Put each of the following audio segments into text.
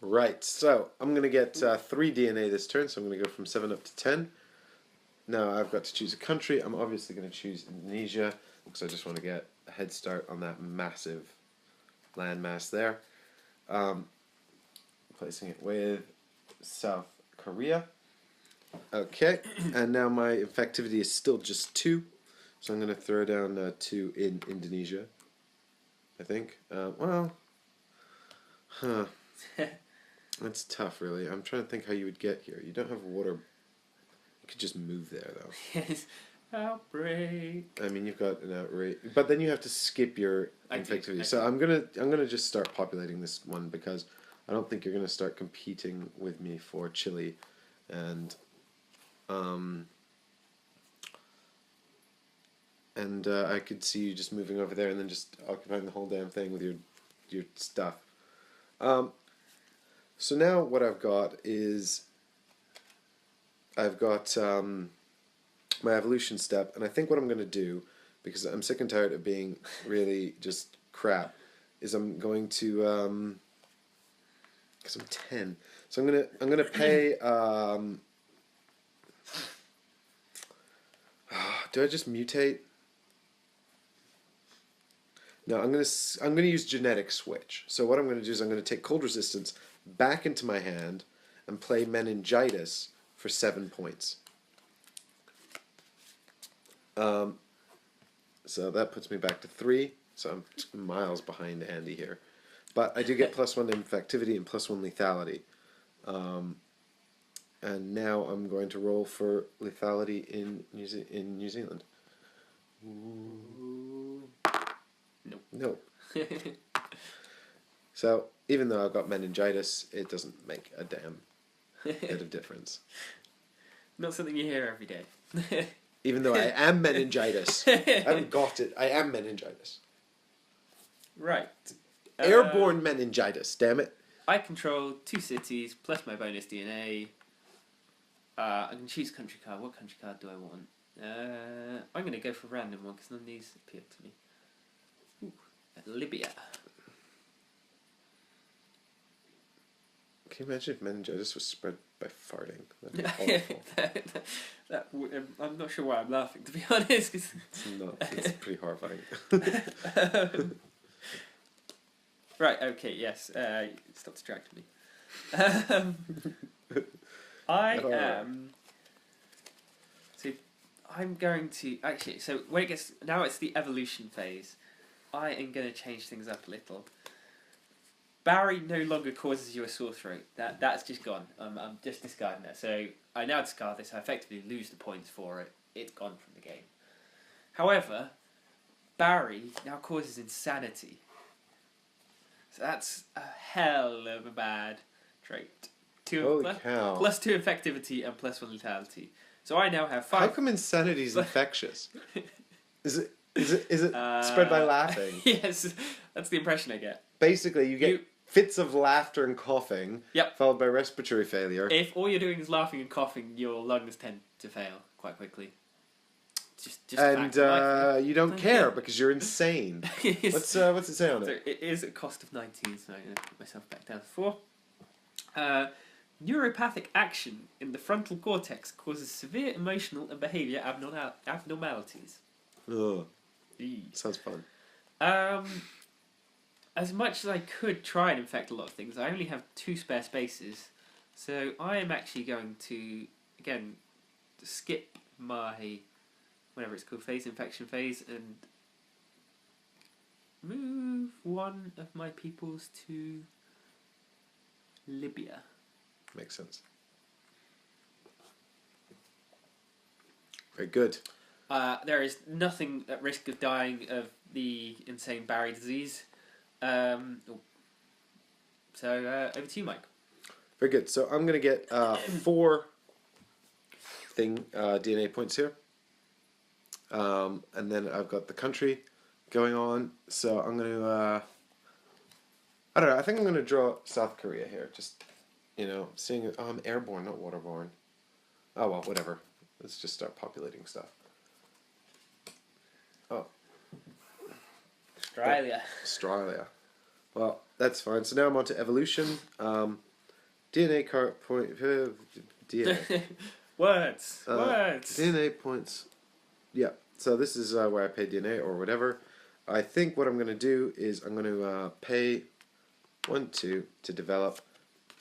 Right, so I'm going to get 3 DNA this turn, so I'm going to go from 7 up to 10. Now I've got to choose a country. I'm obviously going to choose Indonesia, because I just want to get a head start on that massive landmass there. Placing it with South Korea. Okay, and now my infectivity is still just 2, so I'm going to throw down 2 in Indonesia, I think. That's tough, really. I'm trying to think how you would get here. You don't have water. You could just move there, though. Yes. Outbreak. I mean, you've got an outrage, but then you have to skip your infectivity. So I'm gonna just start populating this one, because I don't think you're gonna start competing with me for Chile, and I could see you just moving over there and then just occupying the whole damn thing with your stuff. So now what I've got is I've got my evolution step, and I think what I'm going to do, because I'm sick and tired of being really just crap, is I'm going to because I'm 10, so I'm gonna pay. Do I just mutate? No, I'm gonna use genetic switch. So what I'm gonna do is I'm gonna take cold resistance back into my hand and play meningitis for 7 points. So that puts me back to 3. So I'm miles behind Andy here, but I do get +1 infectivity and +1 lethality. And now I'm going to roll for lethality in New Zealand. Nope. So even though I've got meningitis, it doesn't make a damn bit of difference. Not something you hear every day. Even though I am meningitis. I haven't got it. I am meningitis. Right. Airborne meningitis, damn it. I control 2 cities plus my bonus DNA. I can choose country card. What country card do I want? I'm going to go for a random one because none of these appeal to me. Ooh, Libya. Can you imagine if meningitis was spread by farting? That'd be awful. I'm not sure why I'm laughing, to be honest. It's not. It's pretty horrifying. Right, okay, yes. Stop distracting me. So I'm going to... Actually, so when it gets... Now it's the evolution phase. I am going to change things up a little. Barry no longer causes you a sore throat. That's just gone. I'm just discarding that. So I now discard this. I effectively lose the points for it. It's gone from the game. However, Barry now causes insanity. So that's a hell of a bad trait. Holy cow. +2 effectivity and +1 lethality. So I now have 5. How come insanity is infectious? Is it spread by laughing? Yes, that's the impression I get. Basically, you get fits of laughter and coughing, yep, followed by respiratory failure. If all you're doing is laughing and coughing, your lungs tend to fail quite quickly. Just and you don't care because you're insane. What's it say on it? So it is a cost of 19, so I'm going to put myself back down to 4. Neuropathic action in the frontal cortex causes severe emotional and behaviour abnormalities. Ugh. Sounds fun. As much as I could try and infect a lot of things, I only have 2 spare spaces. So I am actually going to, again, skip my, whatever it's called, infection phase, and move one of my peoples to Libya. Makes sense. Very good. There is nothing at risk of dying of the insane Barry disease. So over to you, Mike. Very good. So I'm going to get 4 DNA points here. And then I've got the country going on. So I'm going to... I don't know. I think I'm going to draw South Korea here. Just, seeing... Oh, I'm airborne, not waterborne. Oh, well, whatever. Let's just start populating stuff. Oh. Australia. Australia. Well, that's fine. So now I'm on to evolution. DNA card point. DNA. Words. DNA points. Yeah. So this is where I pay DNA or whatever. I think what I'm going to do is I'm going to pay 2 to develop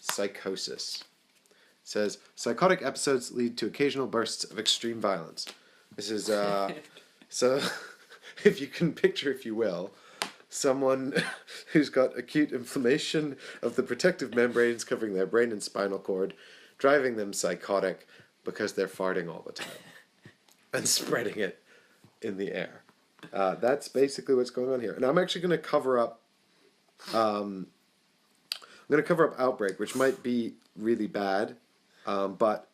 psychosis. It says psychotic episodes lead to occasional bursts of extreme violence. This is so. If you can picture, if you will, someone who's got acute inflammation of the protective membranes covering their brain and spinal cord, driving them psychotic because they're farting all the time and spreading it in the air. That's basically what's going on here. And I'm actually going to cover up. I'm going to cover up Outbreak, which might be really bad, but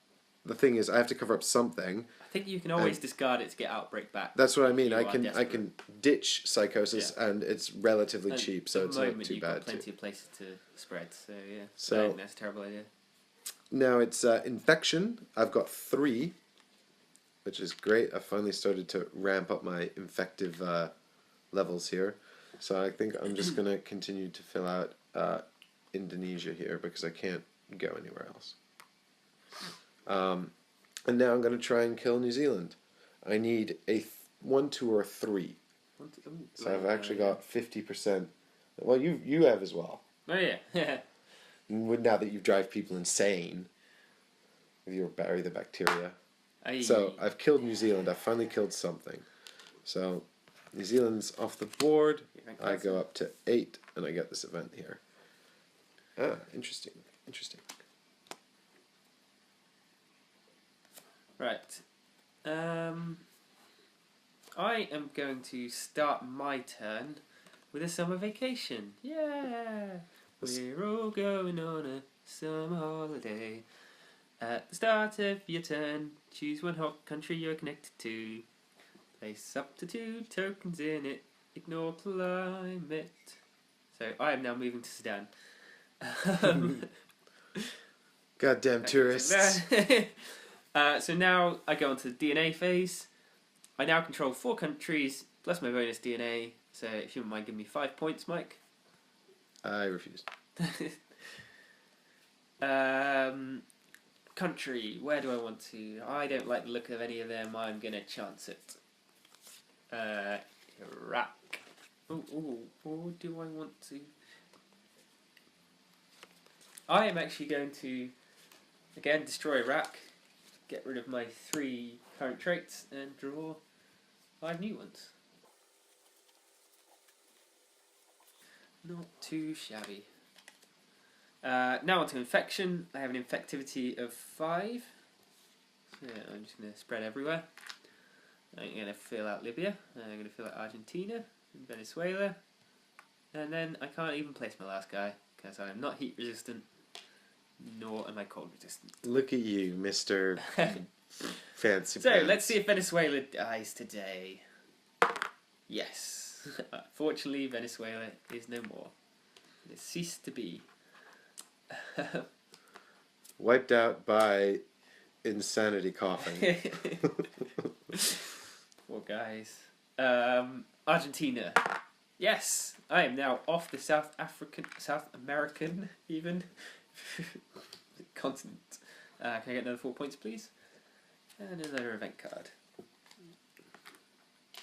the thing is, I have to cover up something. I think you can always discard it to get Outbreak back. That's what I mean. I can ditch Psychosis, and it's relatively cheap, so it's not too bad. You've got plenty of places to spread, so yeah. So I think that's a terrible idea. Now it's Infection. I've got 3, which is great. I finally started to ramp up my infective levels here. So I think I'm just going to continue to fill out Indonesia here because I can't go anywhere else. And now I'm going to try and kill New Zealand. I need a 1, 2, or 3. So I've actually got 50%. Well, you have as well. Oh yeah. Now that you drive people insane with your Barry the Bacteria. So I've killed New Zealand. I've finally killed something. So New Zealand's off the board. I go up to 8 and I get this event here. Ah, interesting. Right. I am going to start my turn with a summer vacation. Yeah! We're all going on a summer holiday. At the start of your turn, choose one hot country you're connected to. Place up to 2 tokens in it. Ignore climate. So I am now moving to Sudan. Goddamn tourists. So now I go on to the DNA phase. I now control 4 countries, plus my bonus DNA. So if you wouldn't mind giving me 5 points, Mike. I refuse. Country, where do I want to? I don't like the look of any of them. I'm going to chance it. Iraq. Or do I want to? I am actually going to, again, destroy Iraq. Get rid of my 3 current traits and draw 5 new ones. Not too shabby. Now on to infection. I have an infectivity of 5. So I'm just going to spread everywhere. I'm going to fill out Libya. I'm going to fill out Argentina and Venezuela. And then I can't even place my last guy because I am not heat resistant. Nor am I cold resistant. Look at you, Mr. Fancy So, pants. let's see if Venezuela dies today. Yes. Fortunately, Venezuela is no more. It ceased to be. Wiped out by insanity coughing. Poor guys. Argentina. Yes, I am now off the South American, even, continent. Can I get another 4 points, please? And another event card.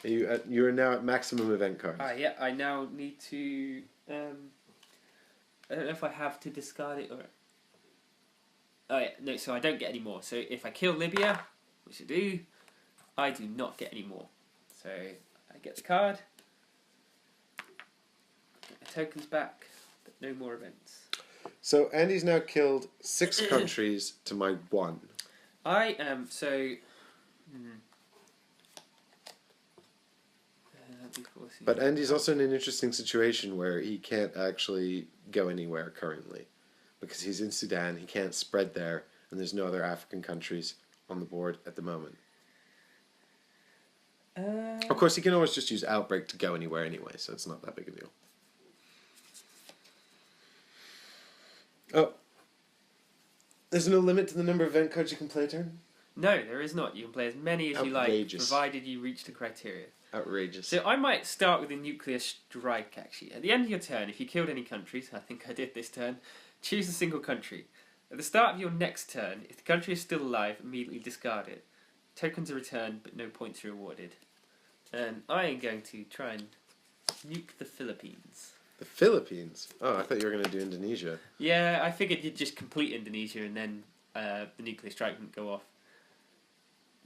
You are now at maximum event cards. Yeah, I now need to... I don't know if I have to discard it or... Oh yeah, no, so I don't get any more. So if I kill Libya, which I do not get any more. So I get the card, get my tokens back, but no more events. So Andy's now killed 6 countries to my 1. I am, so... But Andy's also in an interesting situation where he can't actually go anywhere currently. Because he's in Sudan, he can't spread there, and there's no other African countries on the board at the moment. Of course, he can always just use Outbreak to go anywhere anyway, so it's not that big a deal. Oh. There's no limit to the number of event cards you can play a turn? No, there is not. You can play as many as you like, provided you reach the criteria. Outrageous. So I might start with a nuclear strike, actually. At the end of your turn, if you killed any countries, I think I did this turn, choose a single country. At the start of your next turn, if the country is still alive, immediately discard it. Tokens are returned, but no points are rewarded. And I am going to try and nuke the Philippines. The Philippines? Oh, I thought you were going to do Indonesia. Yeah, I figured you'd just complete Indonesia and then the nuclear strike wouldn't go off.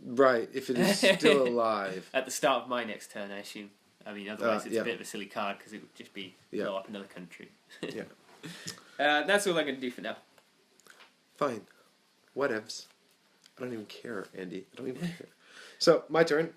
Right, if it is still alive. At the start of my next turn, I assume. I mean, otherwise it's a bit of a silly card because it would just be blow up another country. Yeah. That's all I'm going to do for now. Fine. Whatevs. I don't even care, Andy. I don't even care. So, my turn.